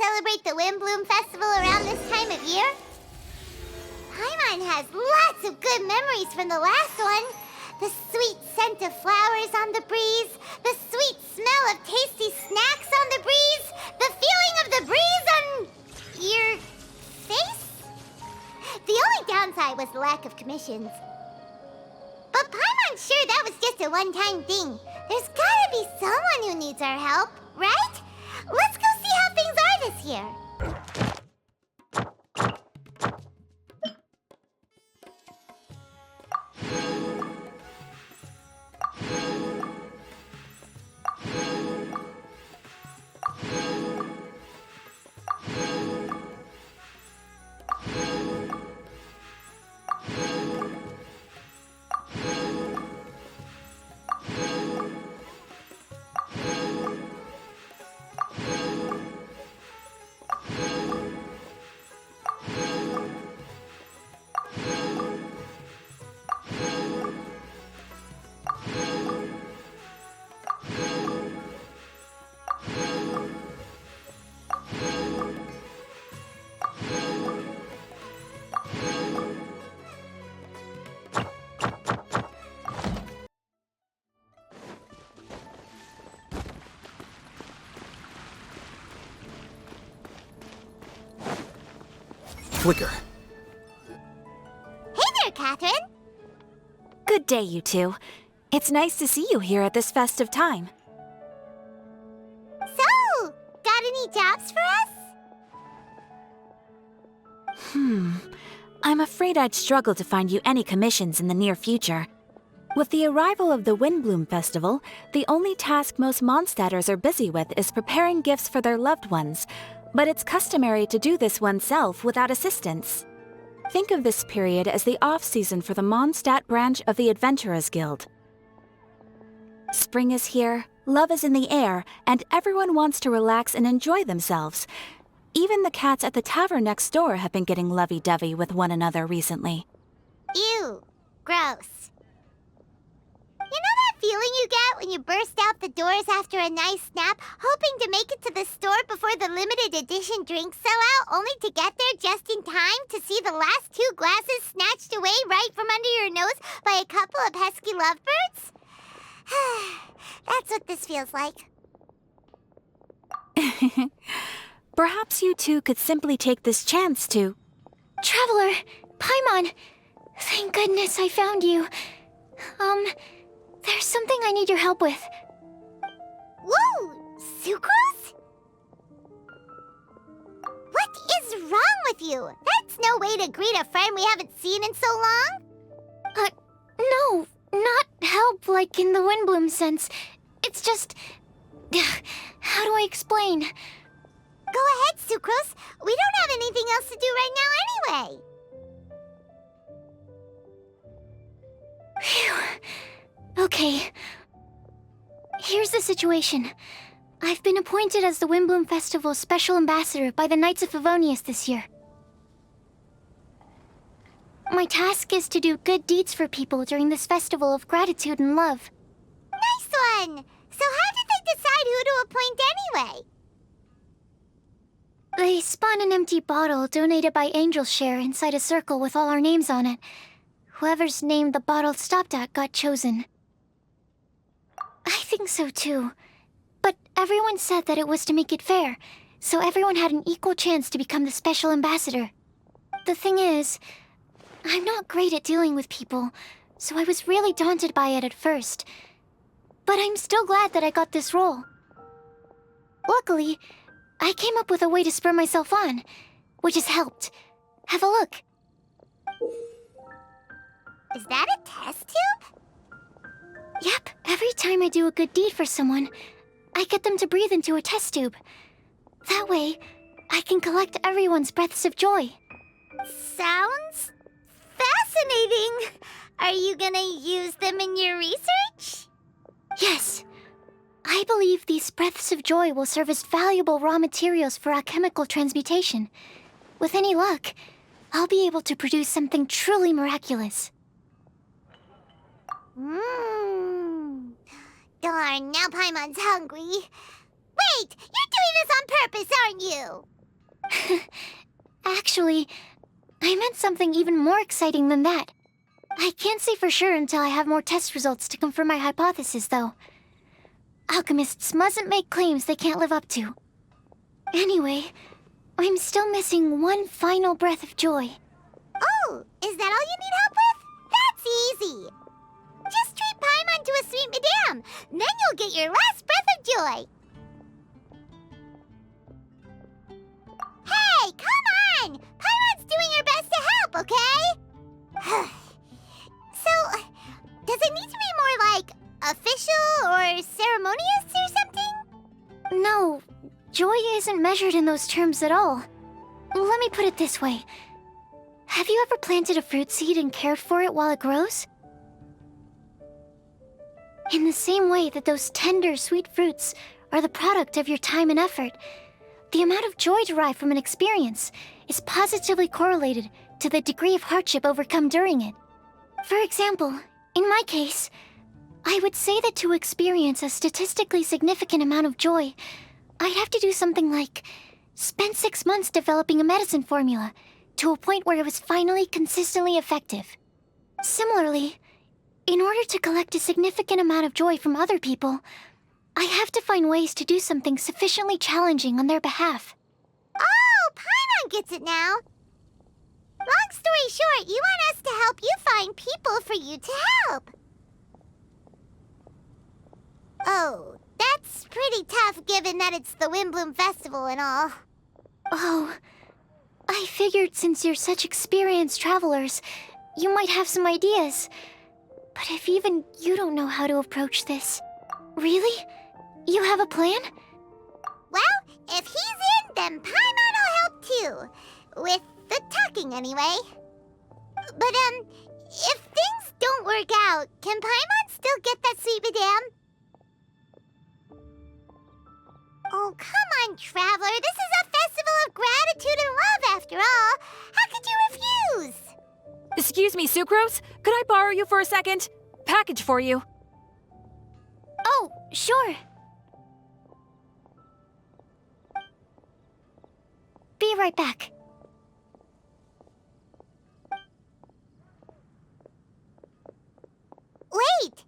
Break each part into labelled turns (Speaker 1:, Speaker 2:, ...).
Speaker 1: celebrate the Windblume Festival around this time of year? Paimon has lots of good memories from the last one. The sweet scent of flowers on the breeze, the sweet smell of tasty snacks on the breeze, the feeling of the breeze on your face? The only downside was the lack of commissions. But Paimon's sure that was just a one-time thing. There's gotta be someone who needs our help, right? Let's go see how things are this year.
Speaker 2: Flicker.
Speaker 1: Hey there, Catherine.
Speaker 3: Good day, you two. It's nice to see you here at this festive time.
Speaker 1: So, got any jobs for us?
Speaker 3: I'm afraid I'd struggle to find you any commissions in the near future. With the arrival of the Windblume Festival, the only task most Mondstadters are busy with is preparing gifts for their loved ones, but it's customary to do this oneself without assistance. Think of this period as the off-season for the Mondstadt branch of the Adventurers Guild. Spring is here, love is in the air, and everyone wants to relax and enjoy themselves. Even the cats at the tavern next door have been getting lovey-dovey with one another recently.
Speaker 1: Ew, gross. You know that feeling you get when you burst out the doors after a nice nap, hoping to make it to the store before the limited edition drinks sell out, only to get there just in time to see the last two glasses snatched away right from under your nose by a couple of pesky lovebirds? That's what this feels like.
Speaker 3: Perhaps you two could simply take this chance to...
Speaker 4: Traveler! Paimon! Thank goodness I found you. There's something I need your help with.
Speaker 1: Whoa! Sucrose? What is wrong with you? That's no way to greet a friend we haven't seen in so long.
Speaker 4: No, not help like in the Windblume sense. It's just... How do I explain?
Speaker 1: Go ahead, Sucrose. We don't have anything else to do right now anyway.
Speaker 4: Phew. Okay. Here's the situation. I've been appointed as the Windblume Festival's special ambassador by the Knights of Favonius this year. My task is to do good deeds for people during this festival of gratitude and love.
Speaker 1: Nice one! So how did they decide who to appoint anyway?
Speaker 4: They spun an empty bottle donated by Angel's Share inside a circle with all our names on it. Whoever's name the bottle stopped at got chosen. I think so too. But everyone said that it was to make it fair, so everyone had an equal chance to become the special ambassador. The thing is, I'm not great at dealing with people, so I was really daunted by it at first. But I'm still glad that I got this role. Luckily, I came up with a way to spur myself on, which has helped. Have a look.
Speaker 1: Is that a test tube?
Speaker 4: Yep, every time I do a good deed for someone, I get them to breathe into a test tube. That way, I can collect everyone's breaths of joy.
Speaker 1: Sounds fascinating. Are you gonna use them in your research?
Speaker 4: Yes. I believe these breaths of joy will serve as valuable raw materials for alchemical transmutation. With any luck, I'll be able to produce something truly miraculous.
Speaker 1: Darn, now Paimon's hungry. Wait, you're doing this on purpose, aren't you?
Speaker 4: Actually, I meant something even more exciting than that. I can't say for sure until I have more test results to confirm my hypothesis, though. Alchemists mustn't make claims they can't live up to. Anyway, I'm still missing one final breath of joy.
Speaker 1: Oh, is that all you need help with? That's easy. Just treat Paimon to a sweet madame. Then you'll get your last breath of joy. Hey, come on! Paimon's doing her best to help, okay? So, does it need to be more like official or ceremonious or something?
Speaker 4: No, joy isn't measured in those terms at all. Let me put it this way. Have you ever planted a fruit seed and cared for it while it grows? In the same way that those tender, sweet fruits are the product of your time and effort, the amount of joy derived from an experience is positively correlated to the degree of hardship overcome during it. For example, in my case, I would say that to experience a statistically significant amount of joy, I'd have to do something like spend 6 months developing a medicine formula to a point where it was finally consistently effective. Similarly, in order to collect a significant amount of joy from other people, I have to find ways to do something sufficiently challenging on their behalf.
Speaker 1: Oh, Paimon gets it now. Long story short, you want us to help you find people for you to help. Oh, that's pretty tough given that it's the Windblume Festival and all.
Speaker 4: Oh, I figured since you're such experienced travelers, you might have some ideas. But if even you don't know how to approach this... Really? You have a plan?
Speaker 1: Well, if he's in, then Paimon will help too. With the talking, anyway. But, if things don't work out, can Paimon still get that sweet madame? Oh, come on, Traveler. This is a festival of gratitude and love, after all. How could you refuse?
Speaker 3: Excuse me, Sucrose? Could I borrow you for a second? Package for you.
Speaker 4: Oh, sure. Be right back.
Speaker 1: Wait,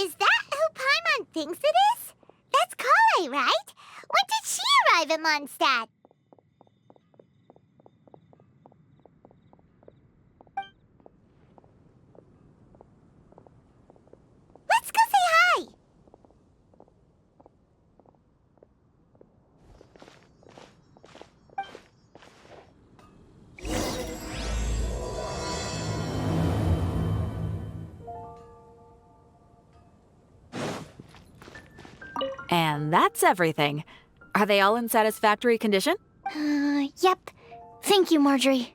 Speaker 1: is that who Paimon thinks it is? That's Kale, right? When did she arrive at Mondstadt? Let's go say hi!
Speaker 3: And that's everything. Are they all in satisfactory condition?
Speaker 4: Yep. Thank you, Marjorie.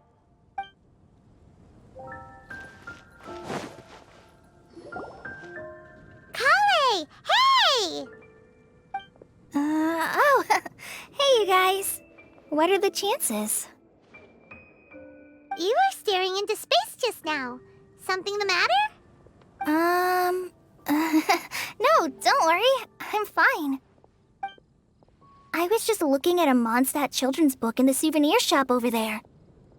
Speaker 1: Kale! Hey!
Speaker 2: Oh, hey you guys. What are the chances?
Speaker 1: You were staring into space just now. Something the matter?
Speaker 2: No, don't worry. I'm fine. I was just looking at a Mondstadt children's book in the souvenir shop over there.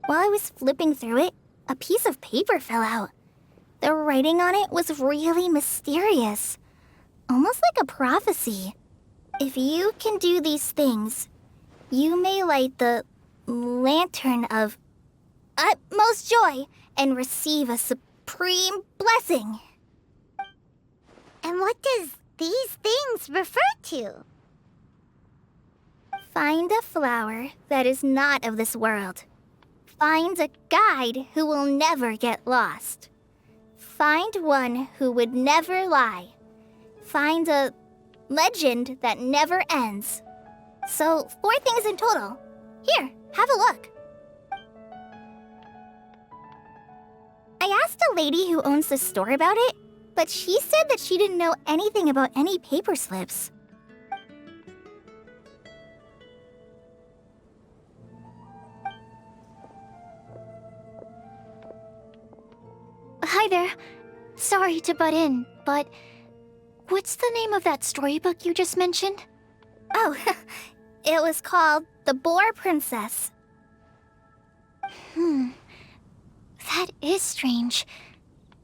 Speaker 2: While I was flipping through it, a piece of paper fell out. The writing on it was really mysterious. Almost like a prophecy. If you can do these things, you may light the lantern of utmost joy and receive a supreme blessing.
Speaker 1: And what does these things refer to?
Speaker 2: Find a flower that is not of this world. Find a guide who will never get lost. Find one who would never lie. Find a legend that never ends. So, 4 things in total. Here, have a look. I asked a lady who owns the store about it, but she said that she didn't know anything about any paper slips.
Speaker 4: Hi there. Sorry to butt in, but what's the name of that storybook you just mentioned?
Speaker 2: Oh, it was called The Boar Princess.
Speaker 4: That is strange.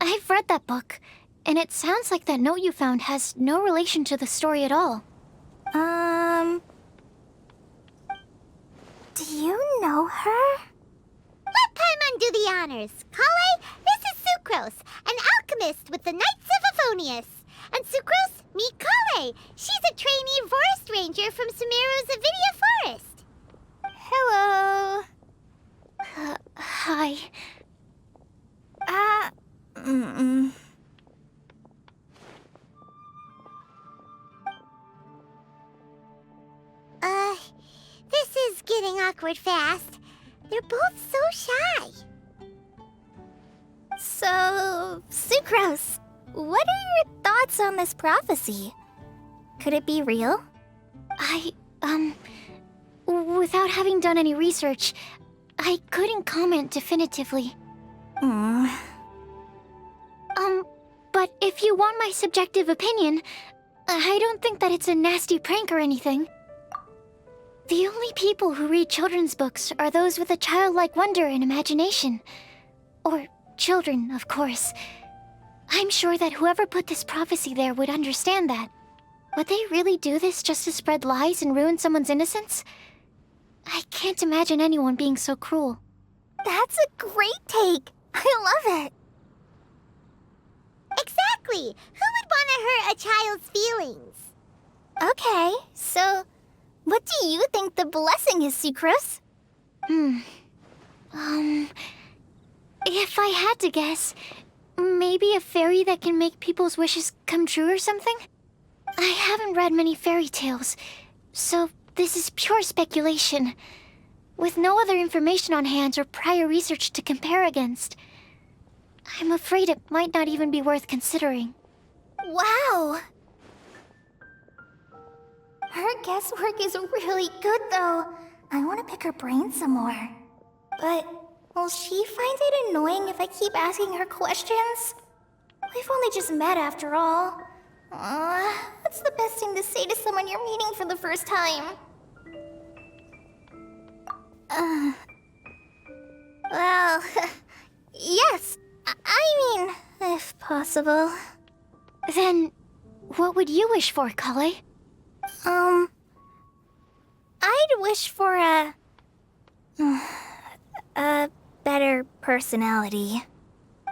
Speaker 4: I've read that book, and it sounds like that note you found has no relation to the story at all.
Speaker 2: Do you know her?
Speaker 1: Let Paimon do the honors. Kale, this is Sucrose, an alchemist with the Knights of Favonius. And Sucrose, meet Kale. She's a trainee forest ranger from Sumeru's Avidia Forest.
Speaker 2: Hello.
Speaker 4: Hi.
Speaker 1: This is getting awkward fast. They're both so shy.
Speaker 2: So, Sucrose, what are your thoughts on this prophecy? Could it be real?
Speaker 4: Without having done any research, I couldn't comment definitively. But if you want my subjective opinion, I don't think that it's a nasty prank or anything. The only people who read children's books are those with a childlike wonder and imagination. Or children, of course. I'm sure that whoever put this prophecy there would understand that. Would they really do this just to spread lies and ruin someone's innocence? I can't imagine anyone being so cruel.
Speaker 2: That's a great take. I love it.
Speaker 1: Exactly. Who would want to hurt a child's feelings?
Speaker 2: Okay, so what do you think the blessing is, Sucrose?
Speaker 4: If I had to guess, maybe a fairy that can make people's wishes come true or something? I haven't read many fairy tales, so this is pure speculation. With no other information on hand or prior research to compare against, I'm afraid it might not even be worth considering.
Speaker 2: Wow! Her guesswork is really good, though. I want to pick her brain some more. But will she find it annoying if I keep asking her questions? We've only just met after all. What's the best thing to say to someone you're meeting for the first time? Well, yes. I mean, if possible.
Speaker 4: Then, what would you wish for, Kale?
Speaker 2: I'd wish for a better personality.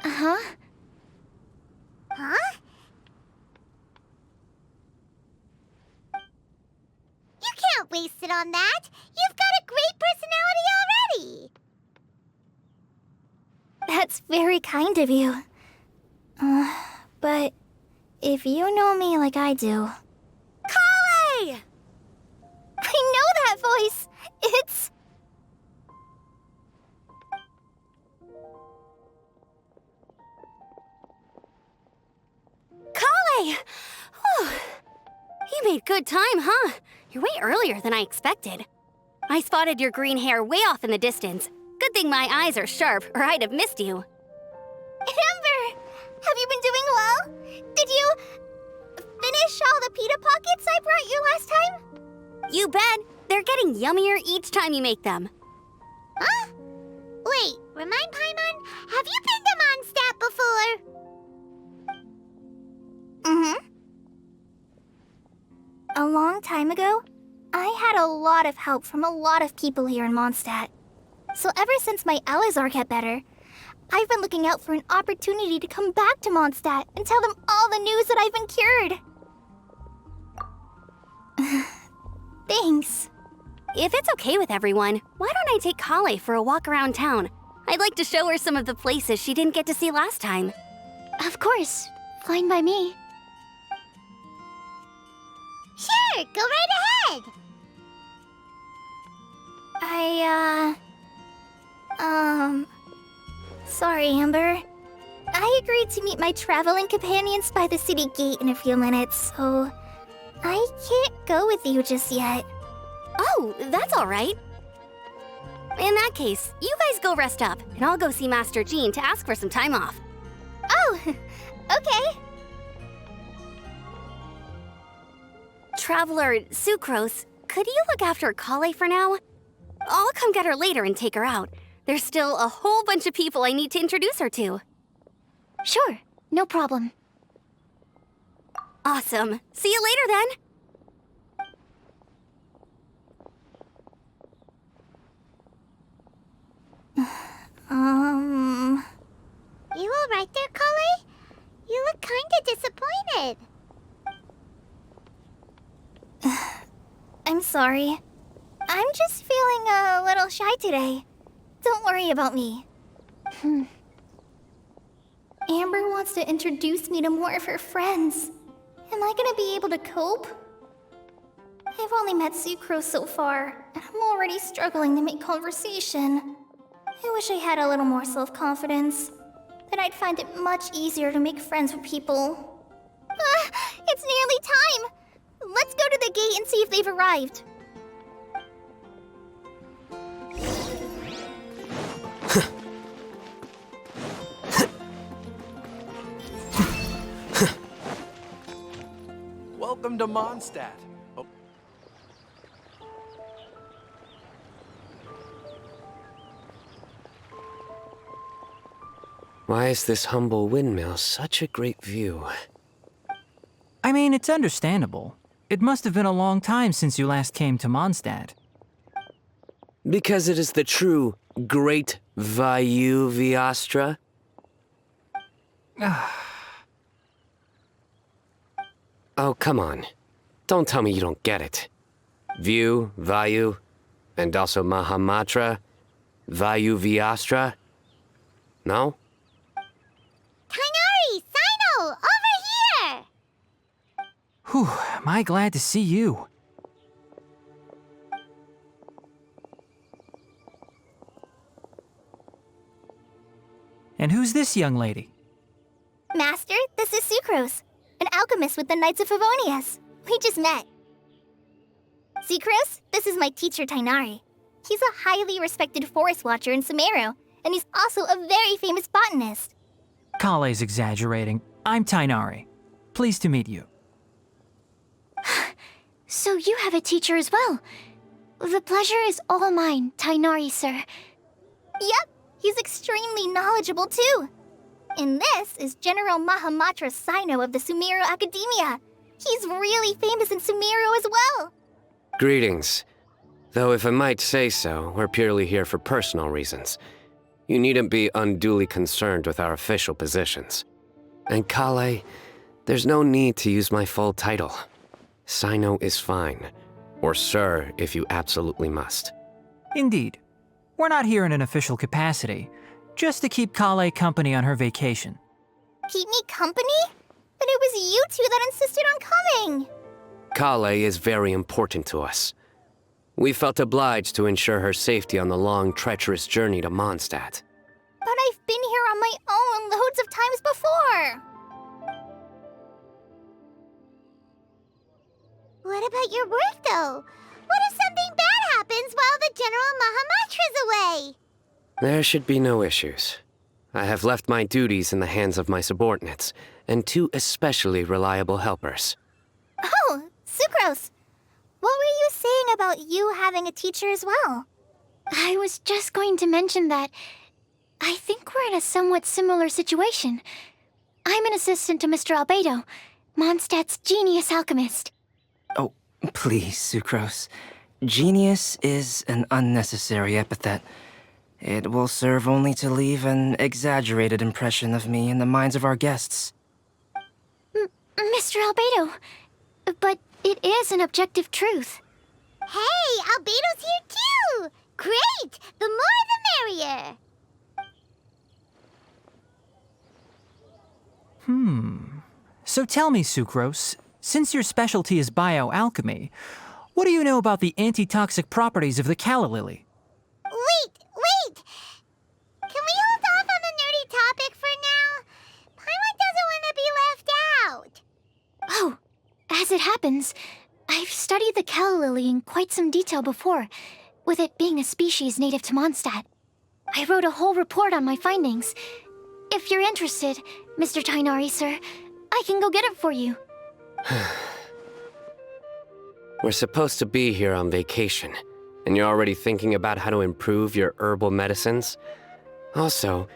Speaker 1: Huh? You can't waste it on that. You've got a great personality already.
Speaker 2: That's very kind of you. But if you know me like I do...
Speaker 1: Kale!
Speaker 2: I know that voice! It's...
Speaker 5: Kale! Whew. You made good time, huh? You're way earlier than I expected. I spotted your green hair way off in the distance. Good thing my eyes are sharp, or I'd have missed you.
Speaker 2: Amber! Have you been doing well? Did you... finish all the pita pockets I brought you last time?
Speaker 5: You bet. They're getting yummier each time you make them.
Speaker 1: Huh? Wait, remind Paimon, have you been to Mondstadt before?
Speaker 2: A long time ago, I had a lot of help from a lot of people here in Mondstadt. So ever since my Elizar got better, I've been looking out for an opportunity to come back to Mondstadt and tell them all the news that I've been cured. Thanks.
Speaker 5: If it's okay with everyone, why don't I take Kale for a walk around town? I'd like to show her some of the places she didn't get to see last time.
Speaker 4: Of course. Fine by me.
Speaker 1: Sure, go right ahead.
Speaker 2: Sorry, Amber. I agreed to meet my traveling companions by the city gate in a few minutes, so I can't go with you just yet.
Speaker 5: Oh, that's all right. In that case, you guys go rest up, and I'll go see Master Jean to ask for some time off.
Speaker 2: Oh, okay.
Speaker 5: Traveler Sucrose, could you look after Kale for now? I'll come get her later and take her out. There's still a whole bunch of people I need to introduce her to.
Speaker 4: Sure, no problem.
Speaker 5: Awesome. See you later then.
Speaker 1: You all right there, Kale? You look kinda disappointed.
Speaker 2: I'm sorry. I'm just feeling a little shy today. Don't worry about me. Amber wants to introduce me to more of her friends. Am I gonna be able to cope? I've only met Sucrose so far, and I'm already struggling to make conversation. I wish I had a little more self-confidence. Then I'd find it much easier to make friends with people. It's nearly time! Let's go to the gate and see if they've arrived.
Speaker 6: Welcome to Mondstadt. Oh.
Speaker 7: Why is this humble windmill such a great view?
Speaker 8: I mean, it's understandable. It must have been a long time since you last came to Mondstadt.
Speaker 7: Because it is the true Great Vayu Viastra? Oh, come on. Don't tell me you don't get it. View, Vayu, and also Mahamatra, Vayu Viastra? No?
Speaker 1: Kainari! Sino! Over here!
Speaker 8: Whew, am I glad to see you. And who's this young lady?
Speaker 2: Master, this is Sucrose, an alchemist with the Knights of Favonius. We just met. Sucrose, this is my teacher Tainari. He's a highly respected forest watcher in Sumeru, and he's also a very famous botanist.
Speaker 8: Kale's exaggerating. I'm Tainari. Pleased to meet you.
Speaker 4: So you have a teacher as well. The pleasure is all mine, Tainari, sir.
Speaker 2: Yep, he's extremely knowledgeable too. And this is General Mahamatra Sino of the Sumeru Academia. He's really famous in Sumeru as well.
Speaker 7: Greetings. Though if I might say so, we're purely here for personal reasons. You needn't be unduly concerned with our official positions. And Kale, there's no need to use my full title. Sino is fine. Or sir, if you absolutely must.
Speaker 8: Indeed. We're not here in an official capacity, just to keep Kale company on her vacation.
Speaker 2: Keep me company? But it was you two that insisted on coming.
Speaker 7: Kale is very important to us. We felt obliged to ensure her safety on the long, treacherous journey to Mondstadt.
Speaker 2: But I've been here on my own loads of times before.
Speaker 1: What about your work, though? What if something bad happens while the General Mahamatra's away?
Speaker 7: There should be no issues. I have left my duties in the hands of my subordinates, and two especially reliable helpers.
Speaker 2: Oh, Sucrose. What were you saying about you having a teacher as well?
Speaker 4: I was just going to mention that I think we're in a somewhat similar situation. I'm an assistant to Mr. Albedo, Mondstadt's genius alchemist.
Speaker 9: Oh, please, Sucrose. Genius is an unnecessary epithet. It will serve only to leave an exaggerated impression of me in the minds of our guests.
Speaker 4: Mr. Albedo, but it is an objective truth.
Speaker 1: Hey, Albedo's here too! Great! The more the merrier!
Speaker 8: So tell me, Sucrose, since your specialty is bioalchemy, what do you know about the antitoxic properties of the calla lily?
Speaker 1: Wait! Can we hold off on the nerdy topic for now? Paimon doesn't want to be left out.
Speaker 4: Oh, as it happens, I've studied the calla lily in quite some detail before, with it being a species native to Mondstadt. I wrote a whole report on my findings. If you're interested, Mr. Tainari, sir, I can go get it for you.
Speaker 7: We're supposed to be here on vacation, And you're already thinking about how to improve your herbal medicines? Also,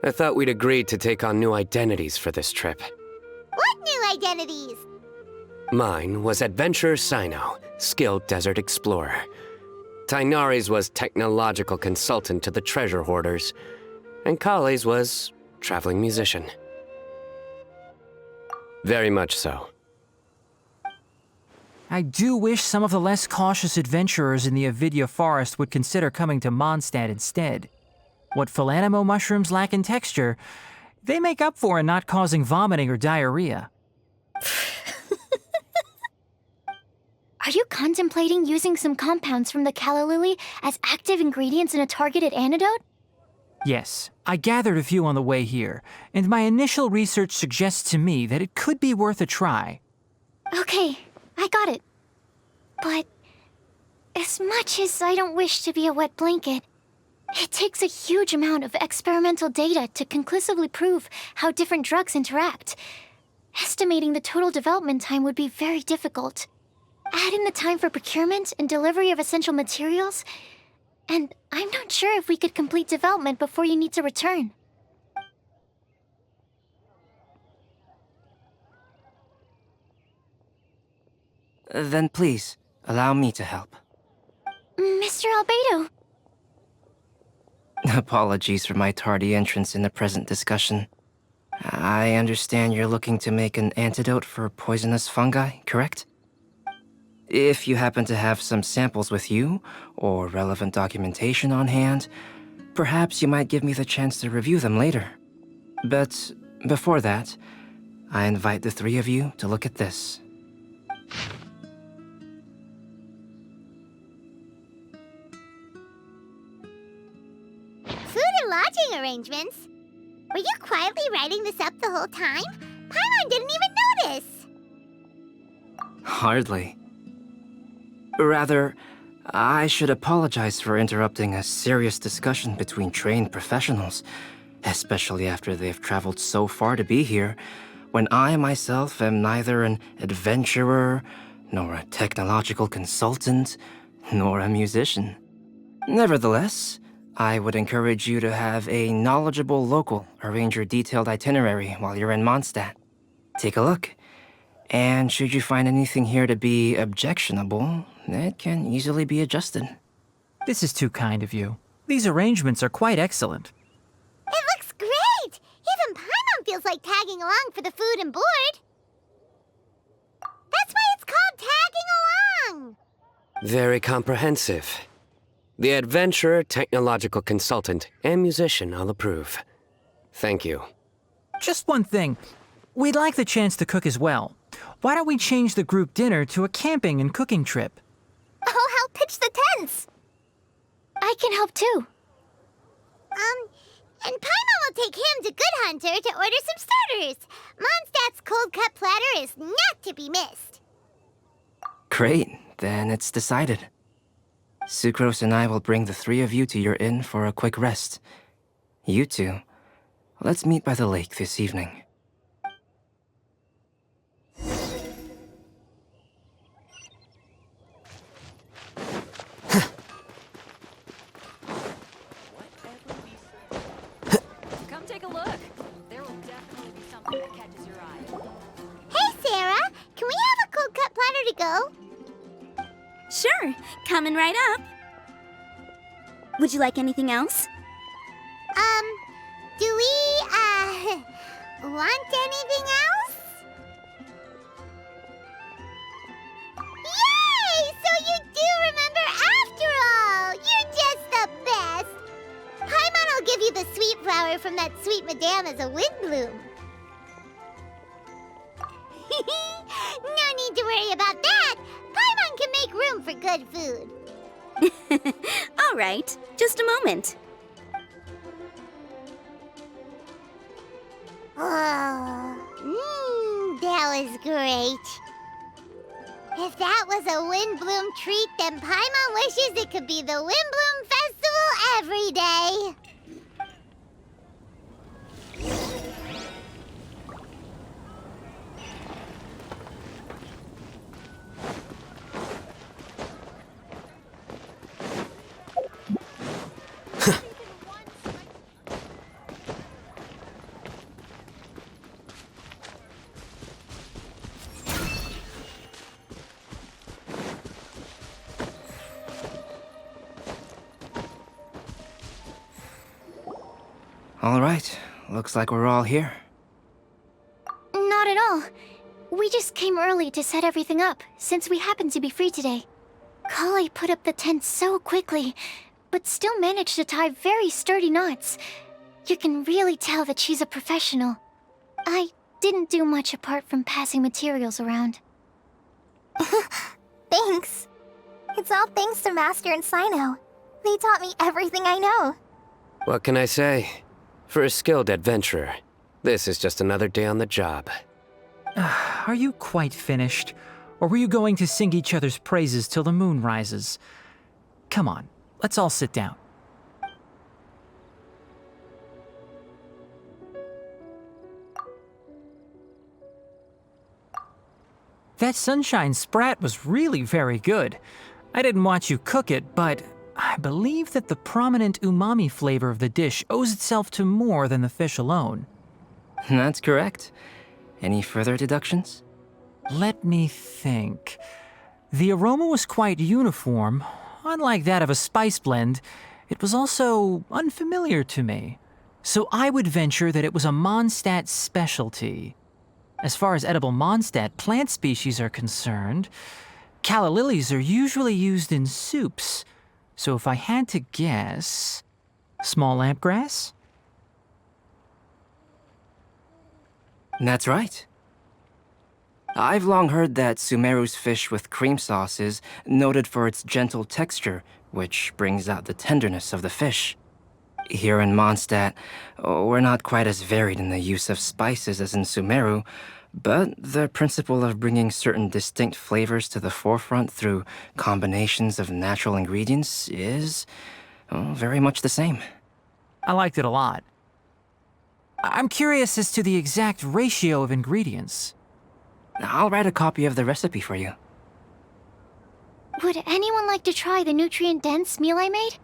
Speaker 7: I thought we'd agreed to take on new identities for this trip.
Speaker 1: What new identities?
Speaker 7: Mine was Adventurer Sino, skilled desert explorer. Tainari's was technological consultant to the treasure hoarders. And Kale's was traveling musician. Very much so.
Speaker 8: I do wish some of the less cautious adventurers in the Avidya forest would consider coming to Mondstadt instead. What Philanimo mushrooms lack in texture, they make up for in not causing vomiting or diarrhea.
Speaker 4: Are you contemplating using some compounds from the calla lily as active ingredients in a targeted antidote?
Speaker 8: Yes, I gathered a few on the way here, and my initial research suggests to me that it could be worth a try.
Speaker 4: Okay, I got it. But as much as I don't wish to be a wet blanket, it takes a huge amount of experimental data to conclusively prove how different drugs interact. Estimating the total development time would be very difficult. Add in the time for procurement and delivery of essential materials, and I'm not sure if we could complete development before you need to return.
Speaker 9: Then please, allow me to help.
Speaker 4: Mr. Albedo.
Speaker 9: Apologies for my tardy entrance in the present discussion. I understand you're looking to make an antidote for poisonous fungi, correct? If you happen to have some samples with you, or relevant documentation on hand, perhaps you might give me the chance to review them later. But before that, I invite the three of you to look at this.
Speaker 1: Food and lodging arrangements? Were you quietly writing this up the whole time? Paimon didn't even notice!
Speaker 9: Hardly. Rather, I should apologize for interrupting a serious discussion between trained professionals, especially after they've traveled so far to be here, when I myself am neither an adventurer, nor a technological consultant, nor a musician. Nevertheless, I would encourage you to have a knowledgeable local arrange your detailed itinerary while you're in Mondstadt. Take a look, and should you find anything here to be objectionable, it can easily be adjusted.
Speaker 8: This is too kind of you. These arrangements are quite excellent.
Speaker 1: It looks great! Even Paimon feels like tagging along for the food and board. That's why it's called tagging along!
Speaker 7: Very comprehensive. The adventurer, technological consultant, and musician all approve. Thank you.
Speaker 8: Just one thing. We'd like the chance to cook as well. Why don't we change the group dinner to a camping and cooking trip?
Speaker 2: I'll help pitch the tents.
Speaker 4: I can help too.
Speaker 1: And Paimon will take him to Good Hunter to order some starters. Mondstadt's cold cut platter is not to be missed.
Speaker 9: Great, then it's decided. Sucrose and I will bring the three of you to your inn for a quick rest. You two, let's meet by the lake this evening.
Speaker 3: Come take a look. There will definitely be something that catches your eye.
Speaker 1: Hey, Sarah! Can we have a cold cut platter to go?
Speaker 5: Sure, coming right up. Would you like anything else?
Speaker 1: Do we, want anything else? Yay! So you do remember after all! You're just the best! Paimon will give you the sweet flower from that sweet madame as a Windblume. No need to worry about that! Paimon can make room for good food.
Speaker 5: All right, just a moment.
Speaker 1: Oh, that was great. If that was a Windblume treat, then Paimon wishes it could be the Windblume Festival every day.
Speaker 9: All right, looks like we're all here.
Speaker 4: Not at all. We just came early to set everything up, since we happen to be free today. Kale put up the tent so quickly, but still managed to tie very sturdy knots. You can really tell that she's a professional. I didn't do much apart from passing materials around.
Speaker 2: Thanks. It's all thanks to Master and Sino. They taught me everything I know.
Speaker 7: What can I say? For a skilled adventurer, this is just another day on the job.
Speaker 8: Are you quite finished? Or were you going to sing each other's praises till the moon rises? Come on, let's all sit down. That sunshine sprat was really very good. I didn't watch you cook it, but I believe that the prominent umami flavor of the dish owes itself to more than the fish alone.
Speaker 9: That's correct. Any further deductions?
Speaker 8: Let me think. The aroma was quite uniform. Unlike that of a spice blend, it was also unfamiliar to me. So I would venture that it was a Mondstadt specialty. As far as edible Mondstadt plant species are concerned, calla lilies are usually used in soups. So if I had to guess, small lampgrass?
Speaker 9: That's right. I've long heard that Sumeru's fish with cream sauce is noted for its gentle texture, which brings out the tenderness of the fish. Here in Mondstadt, we're not quite as varied in the use of spices as in Sumeru, but the principle of bringing certain distinct flavors to the forefront through combinations of natural ingredients is very much the same.
Speaker 8: I liked it a lot. I'm curious as to the exact ratio of ingredients.
Speaker 9: I'll write a copy of the recipe for you.
Speaker 4: Would anyone like to try the nutrient-dense meal I made?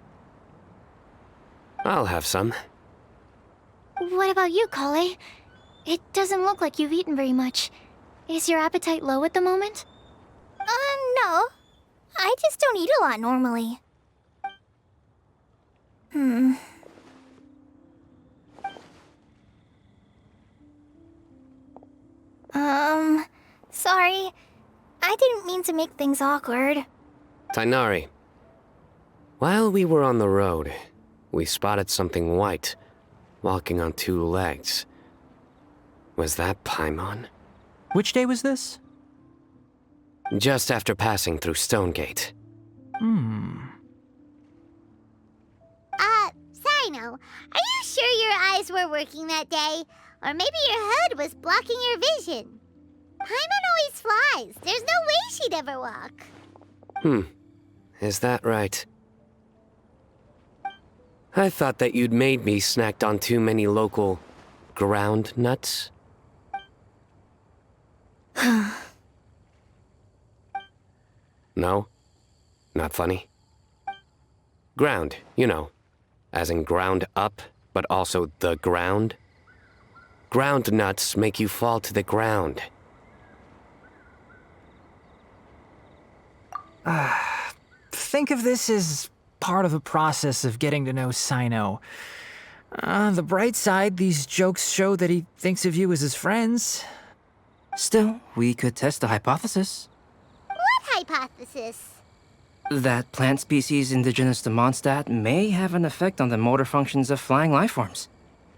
Speaker 7: I'll have some.
Speaker 4: What about you, Kale? It doesn't look like you've eaten very much. Is your appetite low at the moment?
Speaker 2: No. I just don't eat a lot normally. Sorry. I didn't mean to make things awkward.
Speaker 7: Tainari. While we were on the road, we spotted something white, walking on two legs. Was that Paimon?
Speaker 8: Which day was this?
Speaker 7: Just after passing through Stonegate.
Speaker 1: Sino, are you sure your eyes were working that day? Or maybe your hood was blocking your vision? Paimon always flies. There's no way she'd ever walk.
Speaker 7: Is that right? I thought that you'd made me snacked on too many local ground nuts. No? Not funny? Ground, you know. As in ground up, but also the ground. Ground nuts make you fall to the ground.
Speaker 8: Think of this as part of the process of getting to know Sino. The bright side, these jokes show that he thinks of you as his friends.
Speaker 9: Still, we could test the hypothesis.
Speaker 1: What hypothesis?
Speaker 9: That plant species indigenous to Mondstadt may have an effect on the motor functions of flying lifeforms.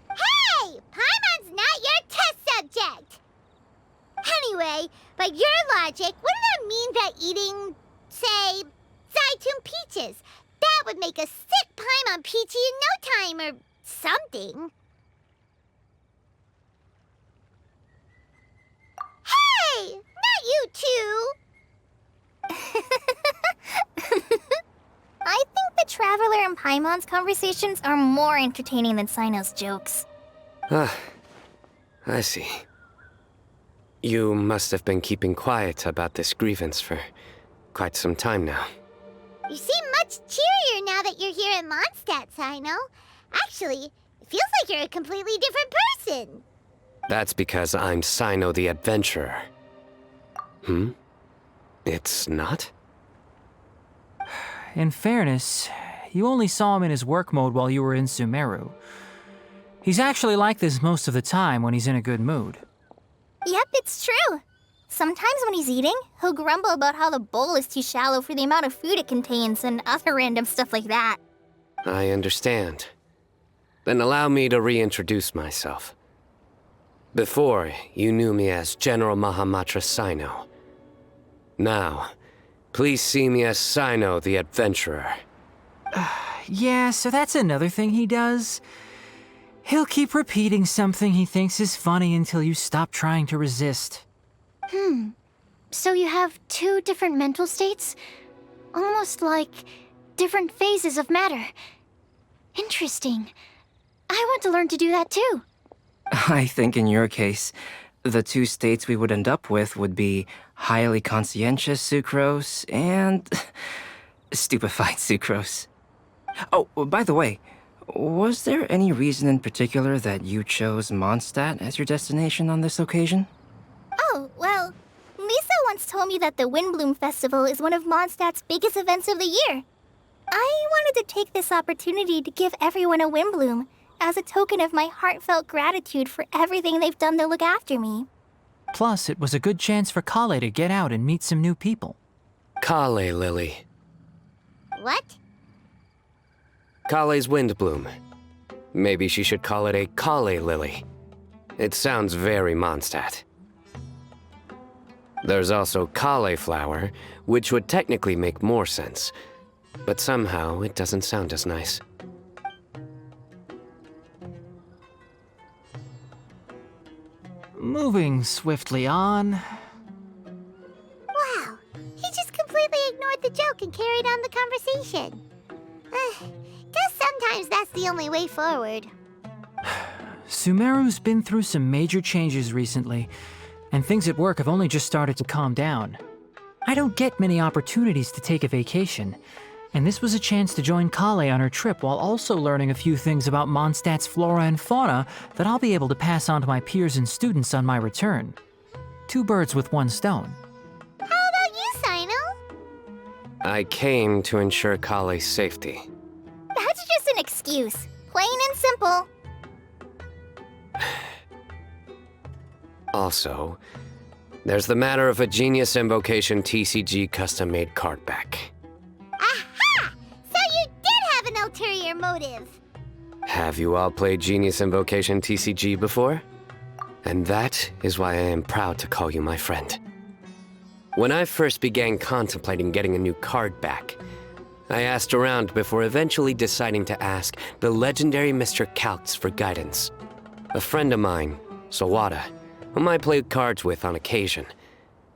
Speaker 1: Hey! Paimon's not your test subject! Anyway, by your logic, wouldn't that mean that eating, say, Zaitun peaches, that would make a sick Paimon peachy in no time or something? Hey! Not you two!
Speaker 2: I think the Traveler and Paimon's conversations are more entertaining than Sino's jokes.
Speaker 7: I see. You must have been keeping quiet about this grievance for quite some time now.
Speaker 1: You seem much cheerier now that you're here in Mondstadt, Sino. Actually, it feels like you're a completely different person.
Speaker 7: That's because I'm Sino the Adventurer. It's not?
Speaker 8: In fairness, you only saw him in his work mode while you were in Sumeru. He's actually like this most of the time when he's in a good mood.
Speaker 2: Yep, it's true. Sometimes when he's eating, he'll grumble about how the bowl is too shallow for the amount of food it contains and other random stuff like that.
Speaker 7: I understand. Then allow me to reintroduce myself. Before, you knew me as General Mahamatra Sino. Now, please see me as Sino the Adventurer.
Speaker 8: Yeah, so that's another thing he does. He'll keep repeating something he thinks is funny until you stop trying to resist.
Speaker 4: So you have two different mental states? Almost like different phases of matter. Interesting. I want to learn to do that too.
Speaker 9: I think in your case, the two states we would end up with would be highly conscientious sucrose and stupefied sucrose. Oh, by the way, was there any reason in particular that you chose Mondstadt as your destination on this occasion?
Speaker 2: Oh, well, Lisa once told me that the Windblume Festival is one of Mondstadt's biggest events of the year. I wanted to take this opportunity to give everyone a Windblume as a token of my heartfelt gratitude for everything they've done to look after me.
Speaker 8: Plus, it was a good chance for Kale to get out and meet some new people.
Speaker 7: Kale Lily.
Speaker 1: What?
Speaker 7: Kale's Windblume. Maybe she should call it a Kale Lily. It sounds very Mondstadt. There's also cauliflower, which would technically make more sense, but somehow it doesn't sound as nice.
Speaker 8: Moving swiftly on.
Speaker 1: Wow, he just completely ignored the joke and carried on the conversation. Guess sometimes that's the only way forward.
Speaker 8: Sumeru's been through some major changes recently, and things at work have only just started to calm down. I don't get many opportunities to take a vacation, and this was a chance to join Kale on her trip while also learning a few things about Mondstadt's flora and fauna that I'll be able to pass on to my peers and students on my return. Two birds with one stone.
Speaker 1: How about you, Sino?
Speaker 7: I came to ensure Kale's safety.
Speaker 2: That's just an excuse. Plain and simple.
Speaker 7: Also, there's the matter of a Genius Invocation TCG custom-made card back.
Speaker 1: Aha! So you did have an ulterior motive.
Speaker 7: Have you all played Genius Invocation TCG before? And that is why I am proud to call you my friend. When I first began contemplating getting a new card back, I asked around before eventually deciding to ask the legendary Mr. Calx for guidance. A friend of mine, Sawada, whom I played cards with on occasion,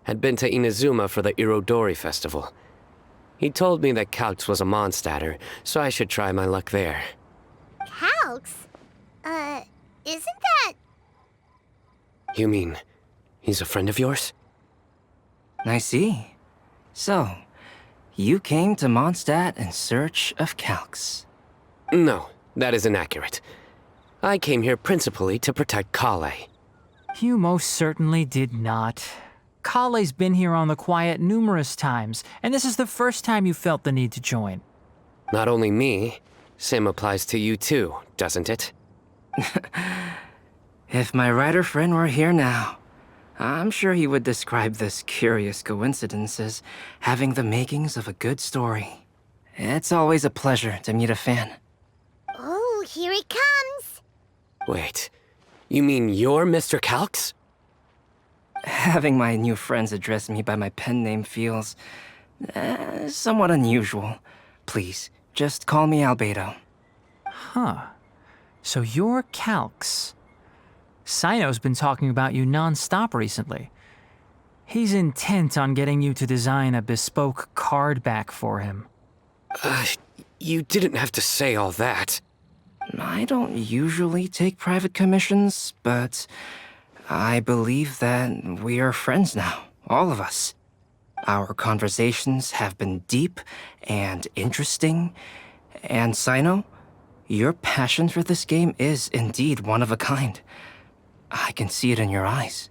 Speaker 7: had been to Inazuma for the Irodori festival. He told me that Calx was a Mondstadter, so I should try my luck there.
Speaker 1: Calx? Isn't that...
Speaker 7: You mean, he's a friend of yours?
Speaker 9: I see. So, you came to Mondstadt in search of Calx.
Speaker 7: No, that is inaccurate. I came here principally to protect Kale.
Speaker 8: You most certainly did not. Kale's been here on the quiet numerous times, and this is the first time you felt the need to join.
Speaker 7: Not only me, same applies to you too, doesn't it?
Speaker 9: If my writer friend were here now, I'm sure he would describe this curious coincidence as having the makings of a good story. It's always a pleasure to meet a fan.
Speaker 1: Oh, here he comes.
Speaker 7: Wait, you mean you're Mr. Calx?
Speaker 9: Having my new friends address me by my pen name feels somewhat unusual. Please, just call me Albedo.
Speaker 8: Huh. So you're Calx. Sino's been talking about you non-stop recently. He's intent on getting you to design a bespoke card back for him.
Speaker 7: You didn't have to say all that.
Speaker 9: I don't usually take private commissions, but I believe that we are friends now, all of us. Our conversations have been deep and interesting, and Sino, your passion for this game is indeed one of a kind. I can see it in your eyes.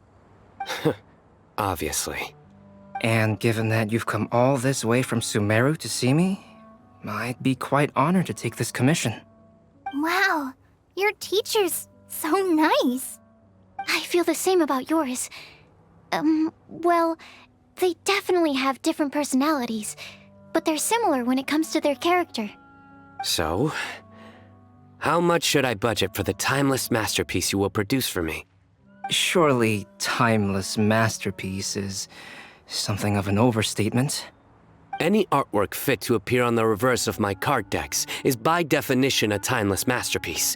Speaker 7: Obviously.
Speaker 9: And given that you've come all this way from Sumeru to see me, I'd be quite honored to take this commission.
Speaker 2: Wow, Your teacher's so nice.
Speaker 4: I feel the same about yours. Well, they definitely have different personalities, but they're similar when it comes to their character.
Speaker 7: So, how much should I budget for the timeless masterpiece you will produce for me?
Speaker 9: Surely, timeless masterpiece is something of an overstatement.
Speaker 7: Any artwork fit to appear on the reverse of my card decks is by definition a timeless masterpiece,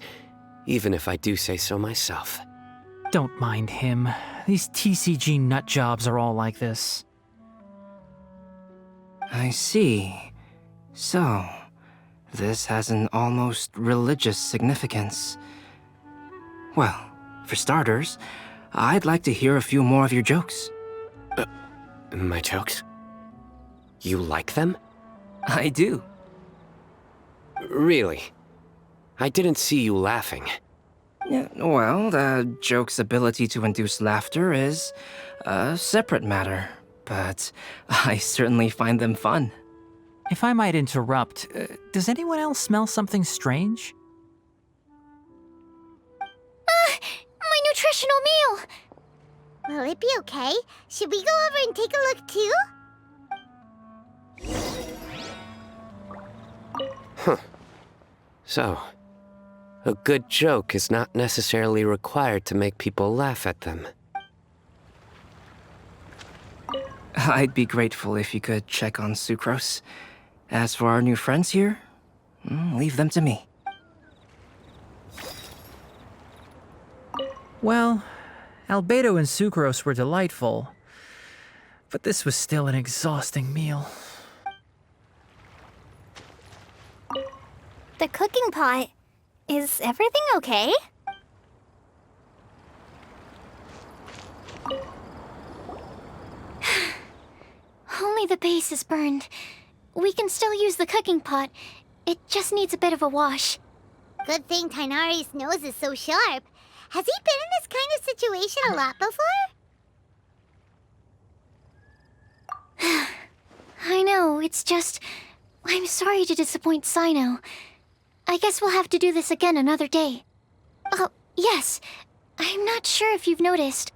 Speaker 7: even if I do say so myself.
Speaker 8: Don't mind him. These TCG nut jobs are all like this.
Speaker 9: I see. So, this has an almost religious significance. Well, for starters, I'd like to hear a few more of your jokes.
Speaker 7: My jokes? You like them?
Speaker 9: I do.
Speaker 7: Really? I didn't see you laughing.
Speaker 9: Yeah, well, the joke's ability to induce laughter is a separate matter, but I certainly find them fun.
Speaker 8: If I might interrupt, does anyone else smell something strange?
Speaker 4: My nutritional meal!
Speaker 1: Will it be okay? Should we go over and take a look too?
Speaker 7: So, a good joke is not necessarily required to make people laugh at them.
Speaker 9: I'd be grateful if you could check on Sucrose. As for our new friends here, leave them to me.
Speaker 8: Well, Albedo and Sucrose were delightful, but this was still an exhausting meal.
Speaker 2: The cooking pot. Is everything okay?
Speaker 4: Only the base is burned. We can still use the cooking pot. It just needs a bit of a wash.
Speaker 1: Good thing Tainari's nose is so sharp. Has he been in this kind of situation a lot before?
Speaker 4: I know, it's just... I'm sorry to disappoint Sino. I guess we'll have to do this again another day. Oh, yes. I'm not sure if you've noticed.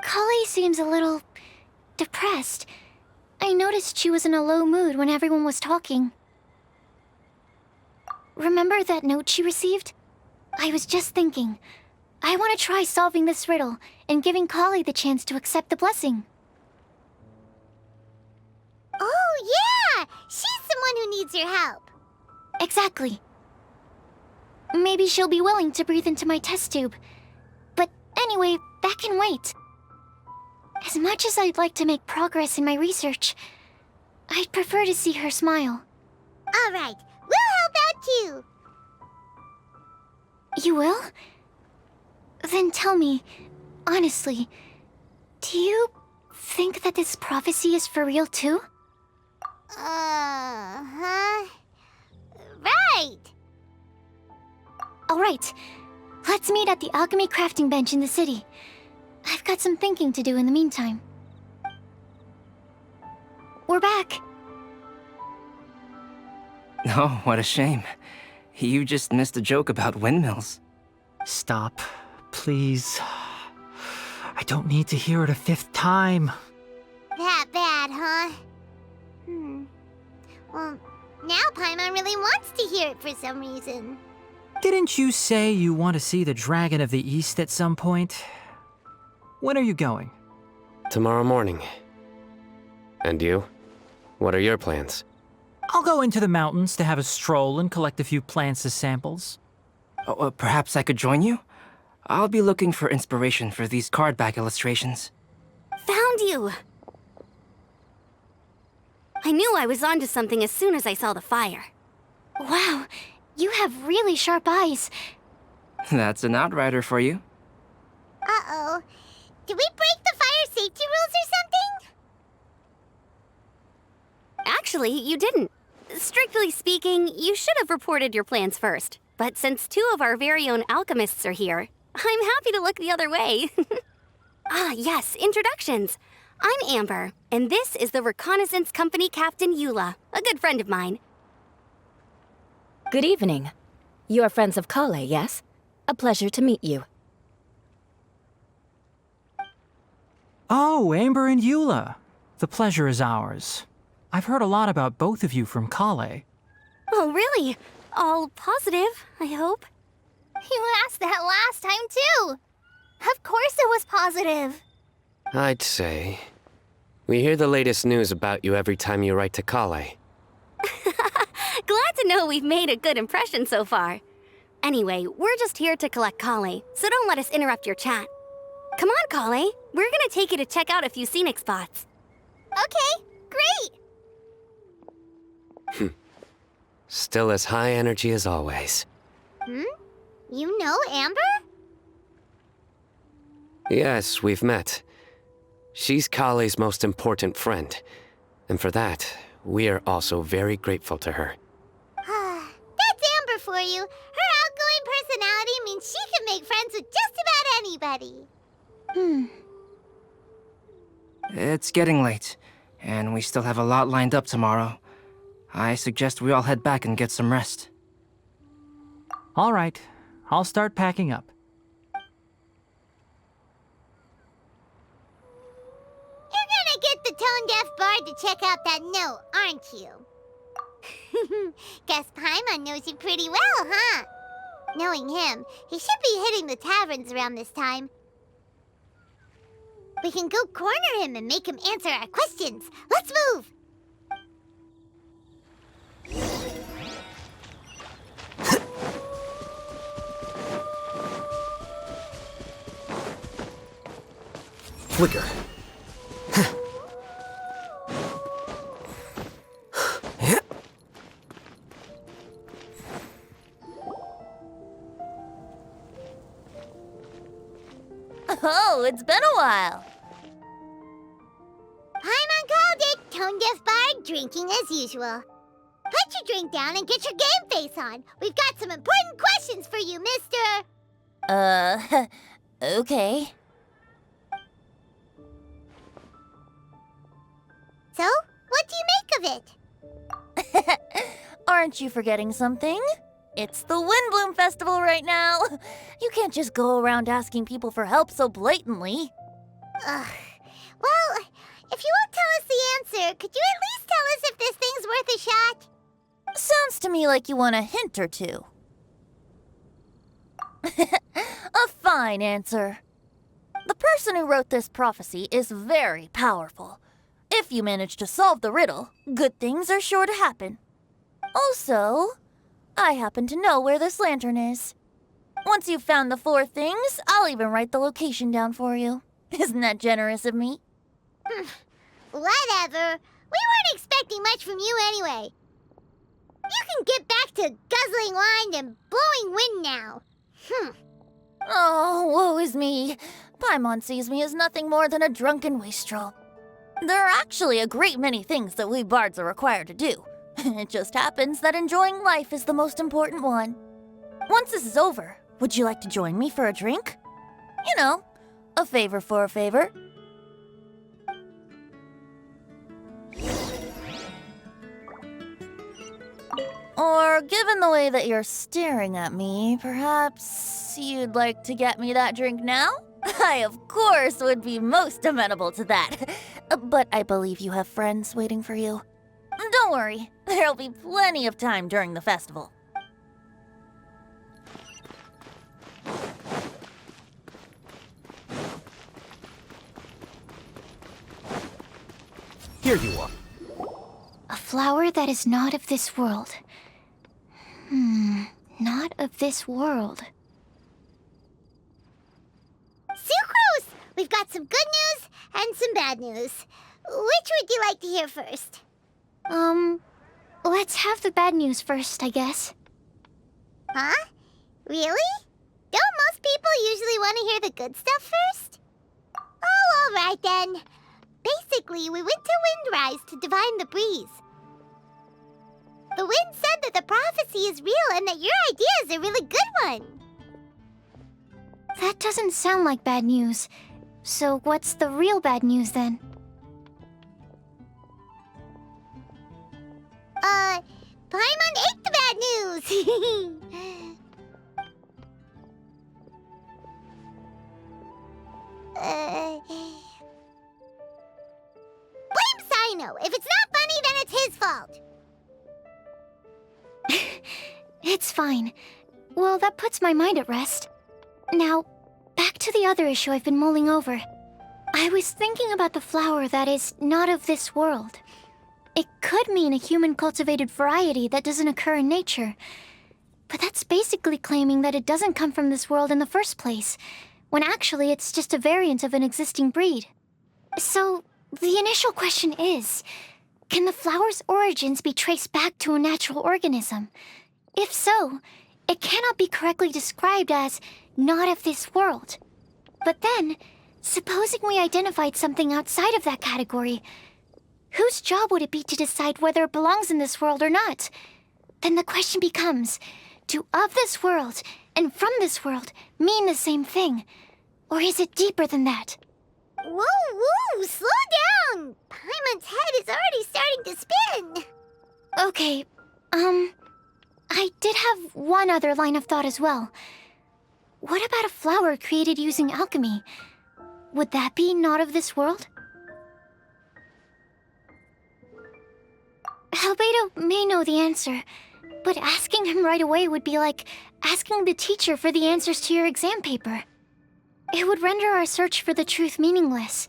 Speaker 4: Kali seems a little... depressed. I noticed she was in a low mood when everyone was talking. Remember that note she received? I was just thinking. I want to try solving this riddle and giving Kali the chance to accept the blessing.
Speaker 1: Oh, yeah! She's the one who needs your help.
Speaker 4: Exactly. Maybe she'll be willing to breathe into my test tube. But anyway, that can wait. As much as I'd like to make progress in my research, I'd prefer to see her smile.
Speaker 1: All right, we'll help out too.
Speaker 4: You will? Then tell me, honestly, do you think that this prophecy is for real too?
Speaker 1: Huh? Right.
Speaker 4: All right, let's meet at the alchemy crafting bench in the city. I've got some thinking to do in the meantime. We're back.
Speaker 9: Oh, what a shame. You just missed a joke about windmills.
Speaker 8: Stop, please. I don't need to hear it a fifth time.
Speaker 1: That bad, huh? Well, now Paimon really wants to hear it for some reason.
Speaker 8: Didn't you say you want to see the Dragon of the East at some point? When are you going?
Speaker 7: Tomorrow morning. And you? What are your plans?
Speaker 8: I'll go into the mountains to have a stroll and collect a few plants as samples.
Speaker 9: Oh, perhaps I could join you? I'll be looking for inspiration for these card back illustrations.
Speaker 5: Found you! I knew I was onto something as soon as I saw the fire.
Speaker 4: Wow, you have really sharp eyes.
Speaker 9: That's an outrider for you.
Speaker 1: Uh-oh. Did we break the fire safety rules or something?
Speaker 5: Actually, you didn't. Strictly speaking, you should have reported your plans first. But since two of our very own alchemists are here, I'm happy to look the other way. Yes, introductions. I'm Amber, and this is the Reconnaissance Company Captain Eula, a good friend of mine.
Speaker 3: Good evening. You are friends of Kale, yes? A pleasure to meet you.
Speaker 8: Oh, Amber and Eula. The pleasure is ours. I've heard a lot about both of you from Kale.
Speaker 5: Oh, really? All positive, I hope.
Speaker 2: You asked that last time, too. Of course it was positive.
Speaker 7: I'd say. We hear the latest news about you every time you write to Kale.
Speaker 5: Glad to know we've made a good impression so far. Anyway, we're just here to collect Kale, so don't let us interrupt your chat. Come on, Kale. We're gonna take you to check out a few scenic spots.
Speaker 2: Okay, great.
Speaker 7: Still as high energy as always.
Speaker 1: You know Amber?
Speaker 7: Yes, we've met. She's Kale's most important friend. And for that, we are also very grateful to her.
Speaker 1: That's Amber for you. Her outgoing personality means she can make friends with just about anybody.
Speaker 9: It's getting late, and we still have a lot lined up tomorrow. I suggest we all head back and get some rest.
Speaker 8: All right, I'll start packing up.
Speaker 1: You're gonna get the tone-deaf bard to check out that note, aren't you? Guess Paimon knows you pretty well, huh? Knowing him, he should be hitting the taverns around this time. We can go corner him and make him answer our questions. Let's move!
Speaker 10: Flicker.
Speaker 2: Oh, it's been a while.
Speaker 1: Paimon called it, tone-deaf bard, drinking as usual. Put your drink down and get your game face on. We've got some important questions for you, mister.
Speaker 2: Okay.
Speaker 1: So, what do you make of it?
Speaker 2: Aren't you forgetting something? It's the Windblume Festival right now. You can't just go around asking people for help so blatantly.
Speaker 1: Ugh. Well, if you won't tell us the answer, could you at least tell us if this thing's worth a shot?
Speaker 2: Sounds to me like you want a hint or two. A fine answer. The person who wrote this prophecy is very powerful. If you manage to solve the riddle, good things are sure to happen. Also, I happen to know where this lantern is. Once you've found the 4 things, I'll even write the location down for you. Isn't that generous of me?
Speaker 1: Whatever. We weren't expecting much from you anyway. You can get back to guzzling wine and blowing wind now.
Speaker 2: Oh, woe is me. Paimon sees me as nothing more than a drunken wastrel. There are actually a great many things that we bards are required to do. It just happens that enjoying life is the most important one. Once this is over, would you like to join me for a drink? You know, a favor for a favor. Or, given the way that you're staring at me, perhaps you'd like to get me that drink now? I, of course, would be most amenable to that. But I believe you have friends waiting for you. Don't worry, there'll be plenty of time during the festival.
Speaker 10: Here you are.
Speaker 4: A flower that is not of this world. Not of this world.
Speaker 1: Sucrose! We've got some good news and some bad news. Which would you like to hear first?
Speaker 4: Let's have the bad news first, I guess.
Speaker 1: Huh? Really? Don't most people usually want to hear the good stuff first? Oh, all right then. Basically, we went to Windrise to divine the breeze. The wind said that the prophecy is real and that your idea is a really good one.
Speaker 4: That doesn't sound like bad news. So what's the real bad news then?
Speaker 1: Paimon ate the bad news!
Speaker 4: It's fine. Well, that puts my mind at rest. Now, back to the other issue I've been mulling over. I was thinking about the flower that is not of this world. It could mean a human-cultivated variety that doesn't occur in nature. But that's basically claiming that it doesn't come from this world in the first place, when actually it's just a variant of an existing breed. So, the initial question is, can the flower's origins be traced back to a natural organism? If so, it cannot be correctly described as not of this world. But then, supposing we identified something outside of that category, whose job would it be to decide whether it belongs in this world or not? Then the question becomes, do of this world and from this world mean the same thing? Or is it deeper than that?
Speaker 1: Whoa, slow down! Paimon's head is already starting to spin.
Speaker 4: Okay, I did have one other line of thought as well. What about a flower created using alchemy? Would that be not of this world? Albedo may know the answer, but asking him right away would be like asking the teacher for the answers to your exam paper. It would render our search for the truth meaningless.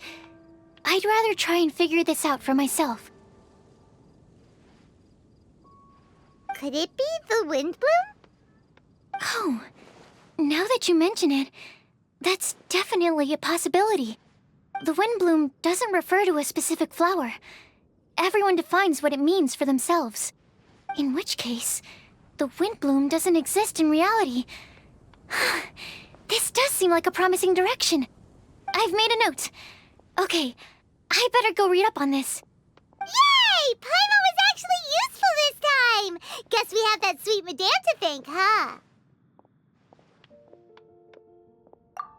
Speaker 4: I'd rather try and figure this out for myself.
Speaker 1: Could it be the Windblume?
Speaker 4: Oh, now that you mention it, that's definitely a possibility. The Windblume doesn't refer to a specific flower. Everyone defines what it means for themselves. In which case, the Windblume doesn't exist in reality. This does seem like a promising direction. I've made a note. Okay, I better go read up on this.
Speaker 1: Yay! Paimon was actually useful this time! Guess we have that sweet madame to thank, huh?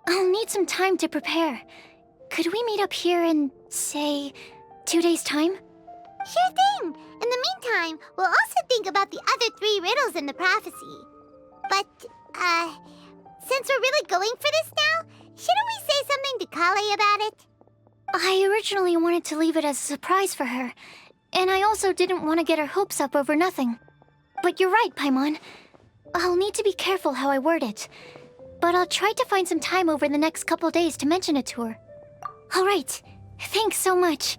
Speaker 4: I'll need some time to prepare. Could we meet up here in, say, 2 days' time?
Speaker 1: Sure thing! In the meantime, we'll also think about the other 3 riddles in the prophecy. But, since we're really going for this now, shouldn't we say something to Kale about it?
Speaker 4: I originally wanted to leave it as a surprise for her, and I also didn't want to get her hopes up over nothing. But you're right, Paimon. I'll need to be careful how I word it. But I'll try to find some time over the next couple days to mention it to her. All right. Thanks so much.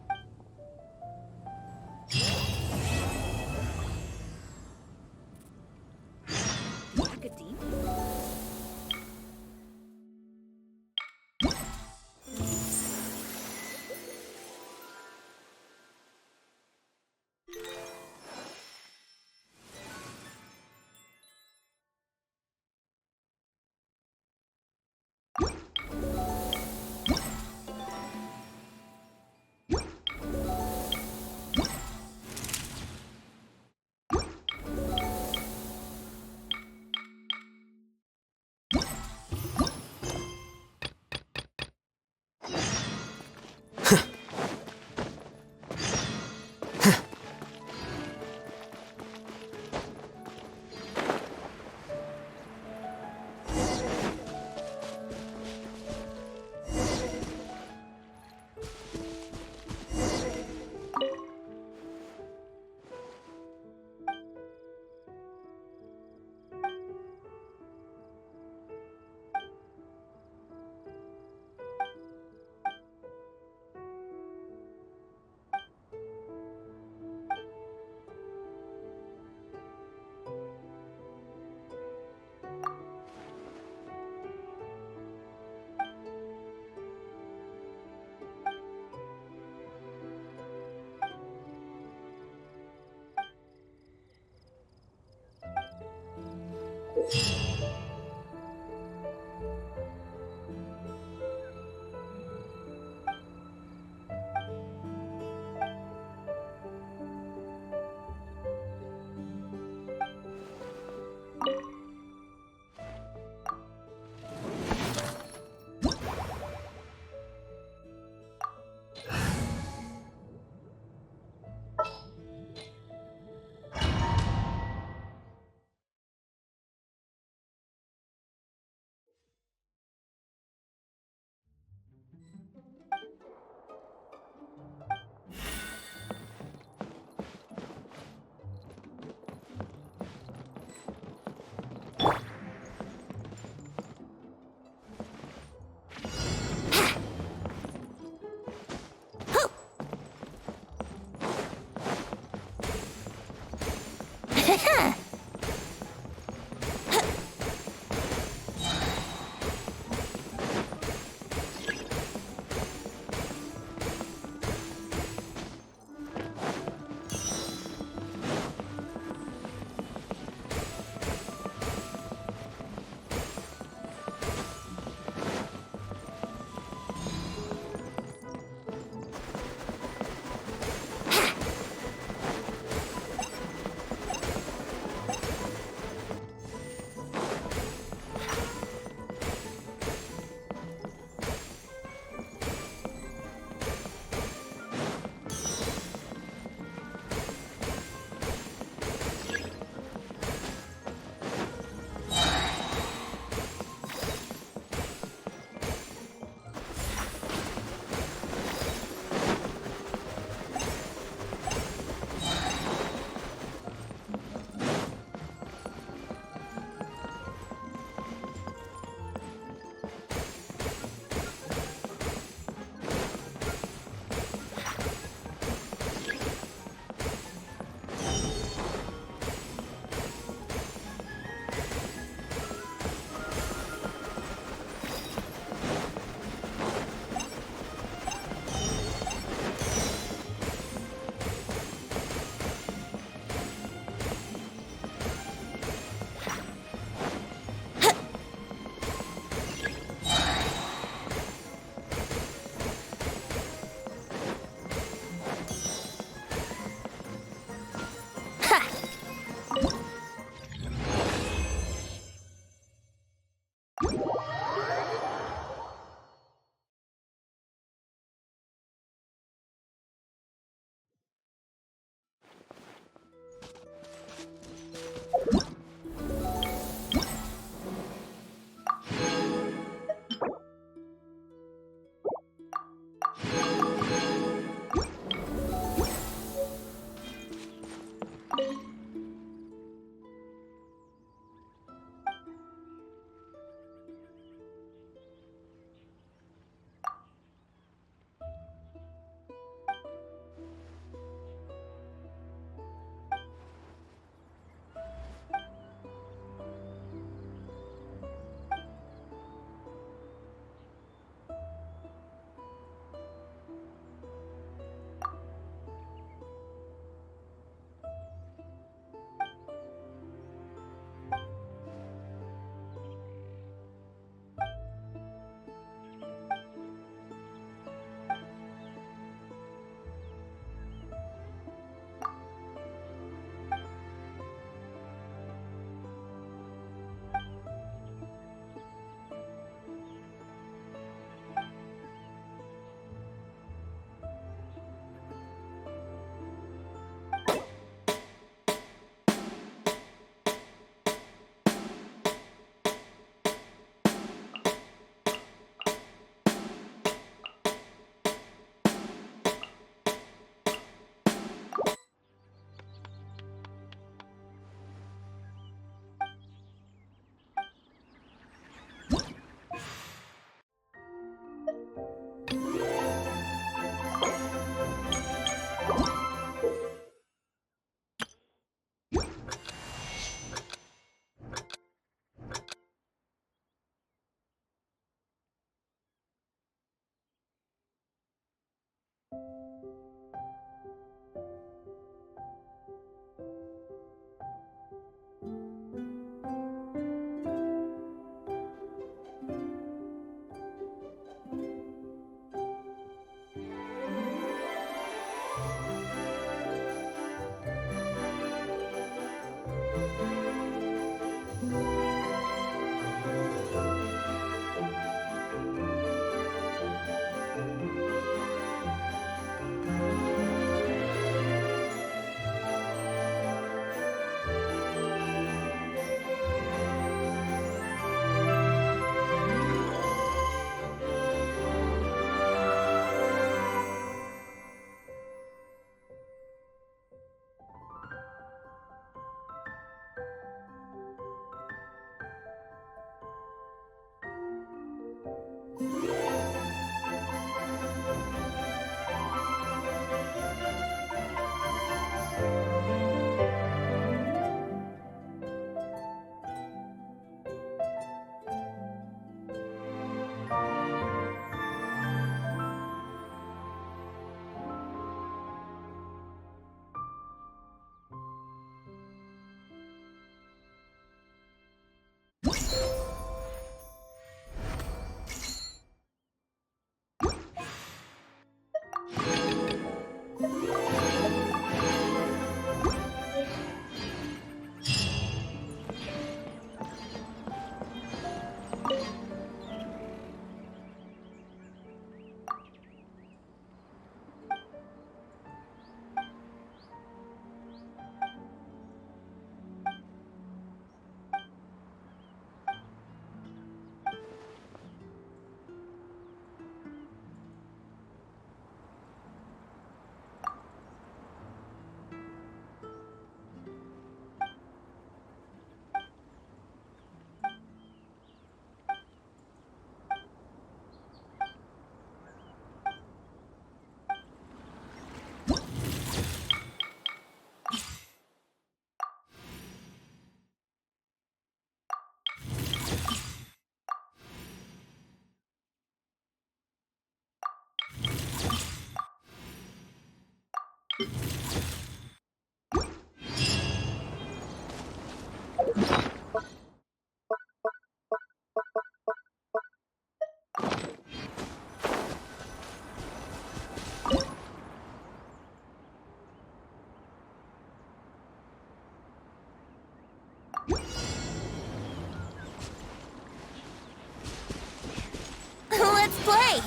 Speaker 2: Let's play!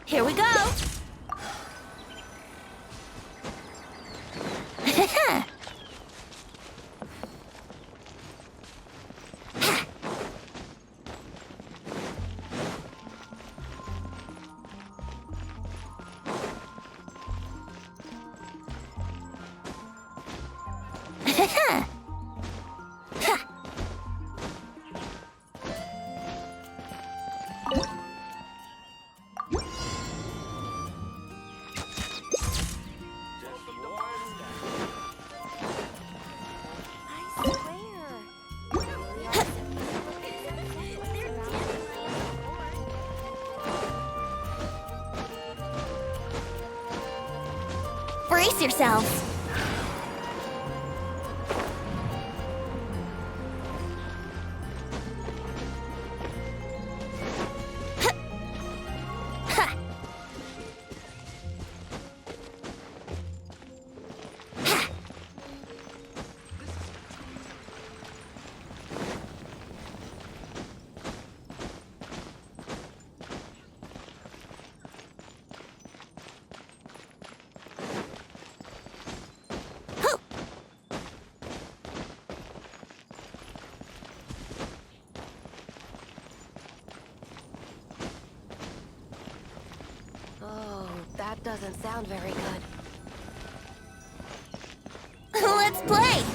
Speaker 2: Here we go! Brace yourselves!
Speaker 11: Oh, that doesn't sound very good.
Speaker 2: Let's play!